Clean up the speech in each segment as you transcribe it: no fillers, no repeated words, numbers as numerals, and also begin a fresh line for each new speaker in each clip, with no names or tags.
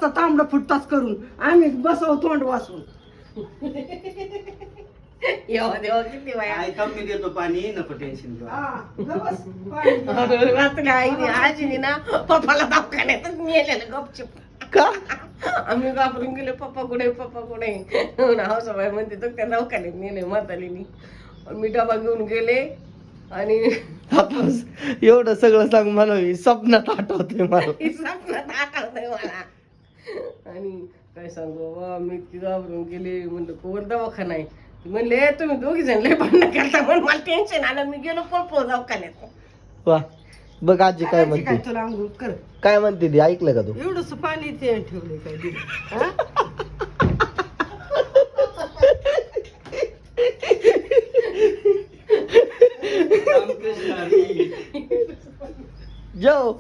बसता तांबडा फुटताच करून आम्ही बसव तोंड वाचून.
येवा देवा किती वाया
आई कमी देतो पाणी नको टेन्शन घेऊ.
वाचल्या आईने आजीने ना पप्पाला दवाखान्यातच नेलेलं गपचूप.
का
आम्ही घाबरून गेलो पप्पा कुठे पप्पा कुठे हाऊसाबाई म्हणते तर त्या दवाखान्यात नेले म्हातारीने. मी डबा घेऊन गेले आणि
तापस एवढं सगळं सांग म्हणावी स्वप्नात आठवते मला.
स्वप्नात आठवतंय मला. आणि काय सांगू बाबा मी इतकी घाबरून गेले. म्हणलं कोवर दवाखाना आहे. म्हणले तुम्ही दोघी जण लय भांडण करता म्हणून मला टेन्शन आलं. मी गेलो पळपळ दवाखान्यात.
वा बघ आजी काय
काय
म्हणते.
तुला अंघोळ कर.
काय म्हणते ती ऐकलं का तू.
एवढंच पाणी ते ठेवलंय काय दिलं हा?
रामकृष्ण हरी.
जेव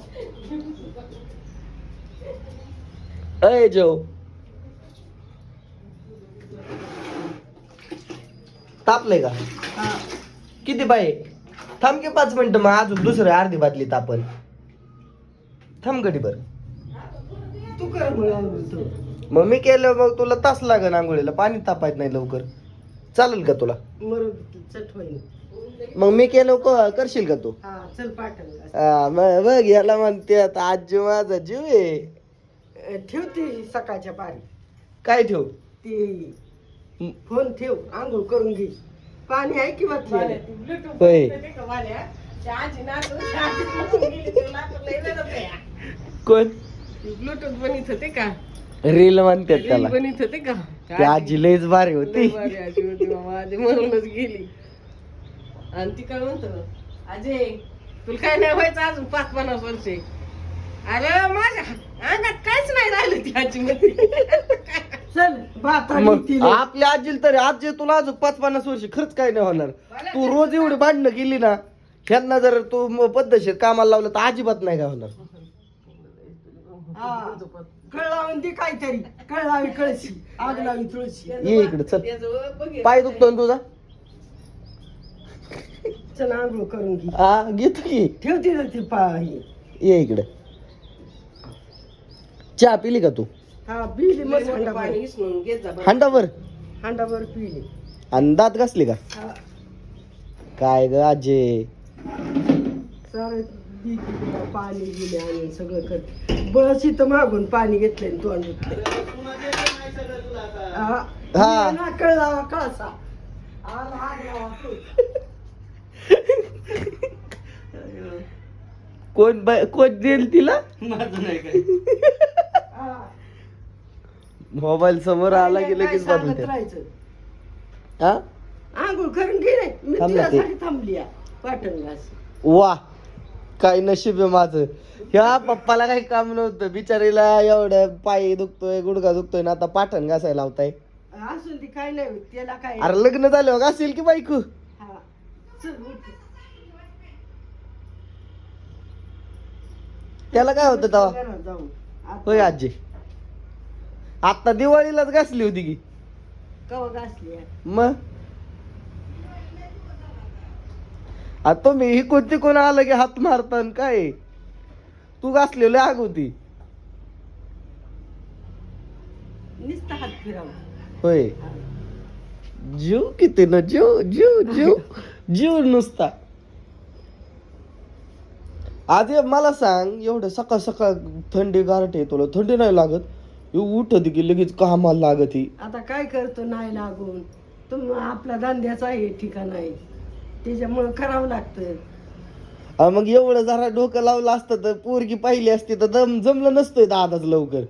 अय जेव तापलंय का
हा.
किती बाई थांब की 5 मिनिटं मग अजून दुसरं अर्धी बाटली तापल. थांब गडी बर
तू कर मग अंघोळ तू.
मग मी केलं मग तुला तास लागन आंघोळीला पाणी तापायत नाही लवकर चालेल का तुला.
मग चट होईल.
मग मी केलं करशील का तू.
हा चल पाठव.
हा मग बघ याला म्हणते आता आजी माझा जीव आहे.
ठेवते सकाळच्या पारी
काय ठेव
ती फोन ठेव आंघोळ करून घे. पाणी आहे की वाटलं
होय कोण
ब्लूटूथ बनत होते का
रील म्हणतात
रील
त्याला.
बनत होते का
ती आजी लयच भारी होती.
लय भारी आजी होती बाबा. आजी म्हणूनच गेली. आणि ती काय म्हणतो अजय तुला काय नाही व्हायचं अजून 5-50 वर्षे. अरे माझ्या अंगात काहीच नाही राहिलं ती आजी मध्ये.
चल भात आणि
मग
तिला.
आपल्या आजीला तरी आजी तुला अजून 5-50 वर्ष खरंच काय नाही होणार. तू रोज एवढी भांडणं केली ना ह्यांना जर तू पद्धतशीर कामाला लावलं तर अजिबात नाही काय होणार.
हा. कळ लावून दे काहीतरी. कळ लावी कळशी आग लावी तुळशी.
ये इकडे चल
त्याचं बघ
पाय दुखतो ना तुझा.
चल आंघोळ करून घे.
हा घेतो की
ठेवते ना ती पाही.
ये इकडे चहा पिली का तू.
हा पिली मस्त
पाणी
हांडाभर.
इसणून घेत जा बरं.
हांडाभर
हांडाभर पिली.
आणि दात घासली का
हा.
काय ग आजे.
सारं दी तिला पाणी गेले आणि सगळं कर. बस इथं मागून पाणी घेतलंय आणि तोंड धुतलंय. हा.
हा.
ना कळ लावा कळसा. आला आग लावा तू.
कोण देईल तिला.
माझं नाही काय.
हा.
मोबाईल समोर आला की
काय
लगेच
सांगत
बदलते.
राहायचं.
हा
आंघोळ करून घे रे. मी
थांब ना ते.
तुझ्यासाठी थांबली आहे. पाटण घास.
वा काय नशीब आहे माझं. ह्या पप्पाला काही काम नव्हतं बिचारीला एवढं पाय दुखतोय गुडघा दुखतोय ना आता पाठण घासायला लावताय.
असून ती काय नाही होत. त्याला काय.
अरे लग्न झालं घासेल की बायको.
हा. चल उठ.
त्याला काय होतं तेव्हा.
घरात जाऊन. आता
होय आजी आता दिवाळीलाच घासली होती की.
कवा घासली आहे.
मग आता तुम्ही इकून तिकून आलं की हात मारतान काय. तू घासलेली आग होती.
नुसतं हात फिरावं.
होय जीव किती ना जीव जीव जीव जीव नुसता. आधी मला सांग एवढं सकाळ सकाळ थंडी गारठे तुला थंडी नाही लागत. उठत की लगेच कामाला लागत ही.
आता काय करतो नाही लागून. तुम आपला धंद्याचा हे ठिकाण आहे त्याच्यामुळं करावं लागतं.
मग एवढं जरा डोकं लावलं असतं तर पोरगी पाहिली असती तर जमलं नसतंय दादाच लवकर.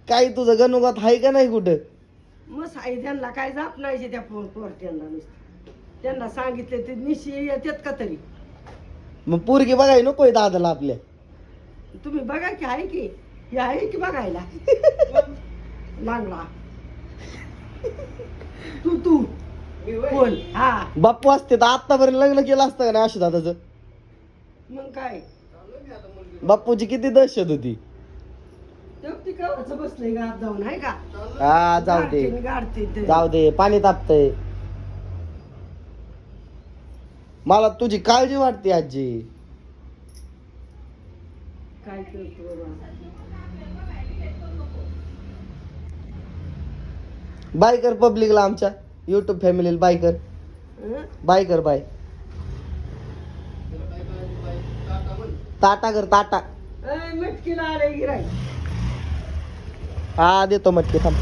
काही तुझं गणोगात आहे का नाही कुठं.
मग आई त्यांना काय जाप नाही त्या पोरट्यांना नुसतं. त्यांना सांगितले ते निश्चय येतात का तरी.
मग पोरगी बघाय नकोय दादाला आपल्या.
तुम्ही बघा की आहे की हे आहे की बघायला. लागला तू तू कोण. हा
बाप्पू असते तर आतापर्यंत लग्न केलं असतं का नाही अशा दादाचं.
मग काय
बाप्पूची किती दहशत होती.
तेवढी कवाचं बसलंय गात जाऊन आहे का.
हा जाऊ दे
गाडते ते.
जाऊ दे पाणी तापतंय. मला तुझी काळजी वाटते आजी.
काय करतो बाबा.
बाय कर पब्लिकला आमच्या युट्यूब फॅमिलीला बाय कर.
हं?
बाय कर बाय. टाटा कर टाटा.
मटकीला आले गिराय.
हा देतो मटकी थांब.